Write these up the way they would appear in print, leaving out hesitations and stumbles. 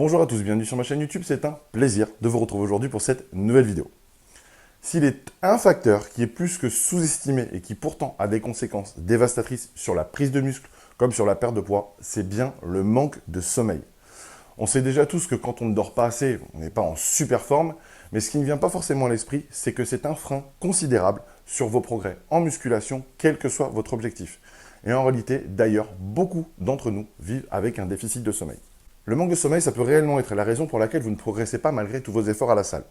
Bonjour à tous, bienvenue sur ma chaîne YouTube, c'est un plaisir de vous retrouver aujourd'hui pour cette nouvelle vidéo. S'il est un facteur qui est plus que sous-estimé et qui pourtant a des conséquences dévastatrices sur la prise de muscle comme sur la perte de poids, c'est bien le manque de sommeil. On sait déjà tous que quand on ne dort pas assez, on n'est pas en super forme, mais ce qui ne vient pas forcément à l'esprit, c'est que c'est un frein considérable sur vos progrès en musculation, quel que soit votre objectif. Et en réalité, d'ailleurs, beaucoup d'entre nous vivent avec un déficit de sommeil. Le manque de sommeil, ça peut réellement être la raison pour laquelle vous ne progressez pas malgré tous vos efforts à la salle.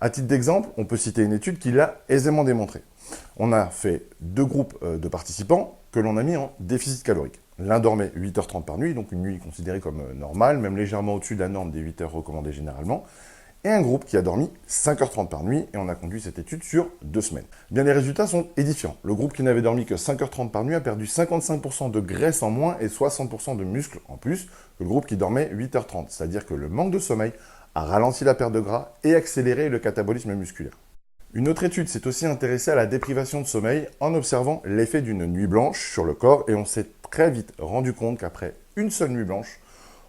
À titre d'exemple, on peut citer une étude qui l'a aisément démontré. On a fait deux groupes de participants que l'on a mis en déficit calorique. L'un dormait 8h30 par nuit, donc une nuit considérée comme normale, même légèrement au-dessus de la norme des 8 heures recommandées généralement. Et un groupe qui a dormi 5h30 par nuit, et on a conduit cette étude sur 2 semaines. Bien, les résultats sont édifiants. Le groupe qui n'avait dormi que 5h30 par nuit a perdu 55% de graisse en moins et 60% de muscles en plus que le groupe qui dormait 8h30. C'est-à-dire que le manque de sommeil a ralenti la perte de gras et accéléré le catabolisme musculaire. Une autre étude s'est aussi intéressée à la déprivation de sommeil en observant l'effet d'une nuit blanche sur le corps, et on s'est très vite rendu compte qu'après une seule nuit blanche,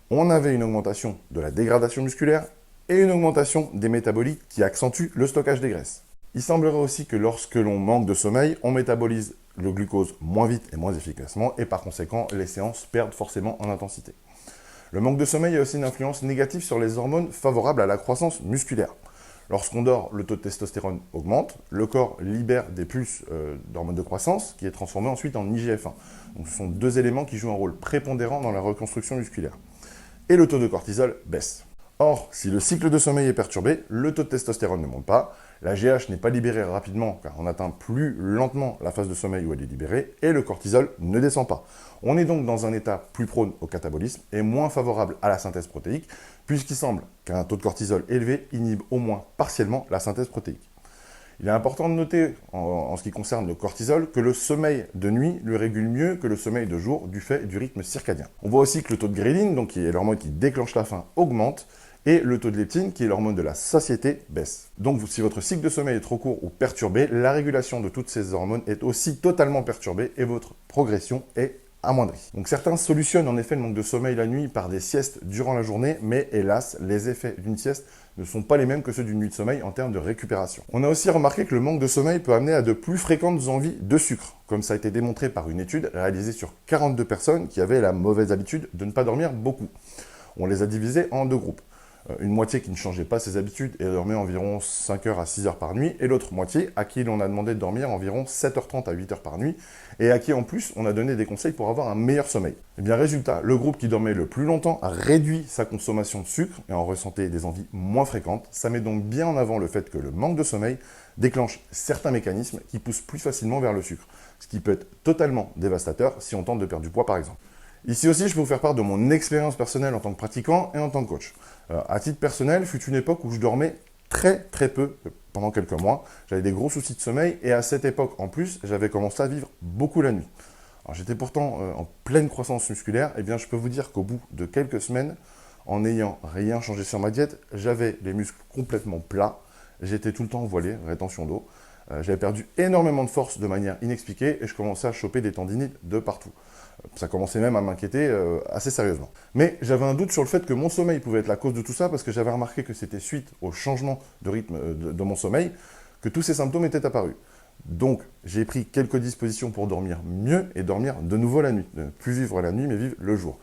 on avait une augmentation de la dégradation musculaire et une augmentation des métabolites qui accentue le stockage des graisses. Il semblerait aussi que lorsque l'on manque de sommeil, on métabolise le glucose moins vite et moins efficacement, et par conséquent, les séances perdent forcément en intensité. Le manque de sommeil a aussi une influence négative sur les hormones favorables à la croissance musculaire. Lorsqu'on dort, le taux de testostérone augmente, le corps libère des pulses d'hormones de croissance qui est transformé ensuite en IGF-1. Donc ce sont deux éléments qui jouent un rôle prépondérant dans la reconstruction musculaire. Et le taux de cortisol baisse. Or, si le cycle de sommeil est perturbé, le taux de testostérone ne monte pas, la GH n'est pas libérée rapidement car on atteint plus lentement la phase de sommeil où elle est libérée, et le cortisol ne descend pas. On est donc dans un état plus prône au catabolisme et moins favorable à la synthèse protéique, puisqu'il semble qu'un taux de cortisol élevé inhibe au moins partiellement la synthèse protéique. Il est important de noter, en ce qui concerne le cortisol, que le sommeil de nuit le régule mieux que le sommeil de jour du fait du rythme circadien. On voit aussi que le taux de gréline, donc qui est l'hormone qui déclenche la faim, augmente, et le taux de leptine, qui est l'hormone de la satiété, baisse. Donc si votre cycle de sommeil est trop court ou perturbé, la régulation de toutes ces hormones est aussi totalement perturbée et votre progression est amoindrie. Donc certains solutionnent en effet le manque de sommeil la nuit par des siestes durant la journée, mais hélas, les effets d'une sieste ne sont pas les mêmes que ceux d'une nuit de sommeil en termes de récupération. On a aussi remarqué que le manque de sommeil peut amener à de plus fréquentes envies de sucre, comme ça a été démontré par une étude réalisée sur 42 personnes qui avaient la mauvaise habitude de ne pas dormir beaucoup. On les a divisés en deux groupes. Une moitié qui ne changeait pas ses habitudes et dormait environ 5h à 6h par nuit, et l'autre moitié à qui l'on a demandé de dormir environ 7h30 à 8h par nuit, et à qui en plus on a donné des conseils pour avoir un meilleur sommeil. Et bien résultat, le groupe qui dormait le plus longtemps a réduit sa consommation de sucre et en ressentait des envies moins fréquentes. Ça met donc bien en avant le fait que le manque de sommeil déclenche certains mécanismes qui poussent plus facilement vers le sucre, ce qui peut être totalement dévastateur si on tente de perdre du poids par exemple. Ici aussi, je peux vous faire part de mon expérience personnelle en tant que pratiquant et en tant que coach. À titre personnel, fut une époque où je dormais très peu pendant quelques mois. J'avais des gros soucis de sommeil et à cette époque, en plus, j'avais commencé à vivre beaucoup la nuit. Alors j'étais pourtant en pleine croissance musculaire, et bien je peux vous dire qu'au bout de quelques semaines, en n'ayant rien changé sur ma diète, j'avais les muscles complètement plats, j'étais tout le temps voilé, rétention d'eau. J'avais perdu énormément de force de manière inexpliquée et je commençais à choper des tendinites de partout. Ça commençait même à m'inquiéter assez sérieusement. Mais j'avais un doute sur le fait que mon sommeil pouvait être la cause de tout ça, parce que j'avais remarqué que c'était suite au changement de rythme de mon sommeil que tous ces symptômes étaient apparus. Donc j'ai pris quelques dispositions pour dormir mieux et dormir de nouveau la nuit. Ne plus vivre la nuit mais vivre le jour.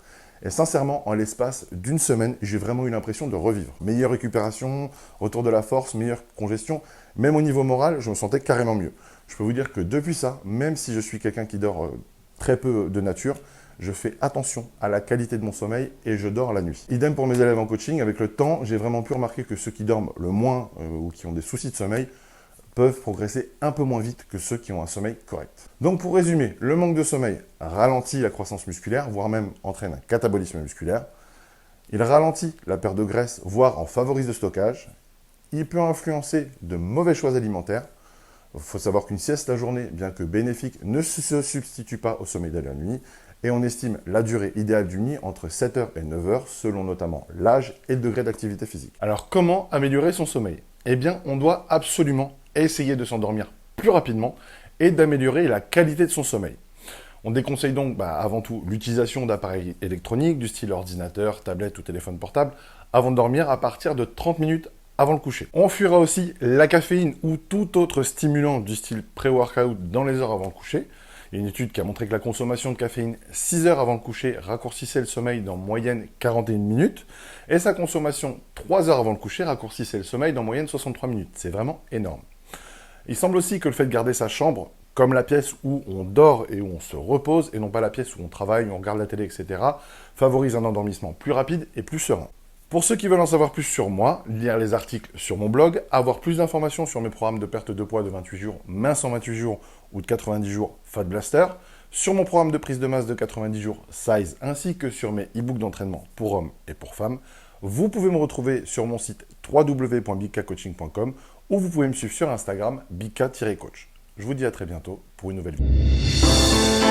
Et sincèrement, en l'espace d'une semaine, j'ai vraiment eu l'impression de revivre. Meilleure récupération, retour de la force, meilleure congestion. Même au niveau moral, je me sentais carrément mieux. Je peux vous dire que depuis ça, même si je suis quelqu'un qui dort très peu de nature, je fais attention à la qualité de mon sommeil et je dors la nuit. Idem pour mes élèves en coaching. Avec le temps, j'ai vraiment pu remarquer que ceux qui dorment le moins ou qui ont des soucis de sommeil peuvent progresser un peu moins vite que ceux qui ont un sommeil correct. Donc pour résumer, le manque de sommeil ralentit la croissance musculaire, voire même entraîne un catabolisme musculaire. Il ralentit la perte de graisse, voire en favorise le stockage. Il peut influencer de mauvais choix alimentaires. Il faut savoir qu'une sieste la journée, bien que bénéfique, ne se substitue pas au sommeil de la nuit. Et on estime la durée idéale d'une nuit entre 7h et 9h, selon notamment l'âge et le degré d'activité physique. Alors comment améliorer son sommeil? Eh bien, on doit absolument essayer de s'endormir plus rapidement et d'améliorer la qualité de son sommeil. On déconseille donc avant tout l'utilisation d'appareils électroniques du style ordinateur, tablette ou téléphone portable avant de dormir à partir de 30 minutes avant le coucher. On fuira aussi la caféine ou tout autre stimulant du style pré-workout dans les heures avant le coucher. Il y a une étude qui a montré que la consommation de caféine 6 heures avant le coucher raccourcissait le sommeil d'en moyenne 41 minutes et sa consommation 3 heures avant le coucher raccourcissait le sommeil d'en moyenne 63 minutes. C'est vraiment énorme. Il semble aussi que le fait de garder sa chambre comme la pièce où on dort et où on se repose, et non pas la pièce où on travaille, où on regarde la télé, etc., favorise un endormissement plus rapide et plus serein. Pour ceux qui veulent en savoir plus sur moi, lire les articles sur mon blog, avoir plus d'informations sur mes programmes de perte de poids de 28 jours, mince en 28 jours, ou de 90 jours, Fat Blaster, sur mon programme de prise de masse de 90 jours, Size, ainsi que sur mes e-books d'entraînement pour hommes et pour femmes, vous pouvez me retrouver sur mon site www.bikcoaching.com ou vous pouvez me suivre sur Instagram, bika-coach. Je vous dis à très bientôt pour une nouvelle vidéo.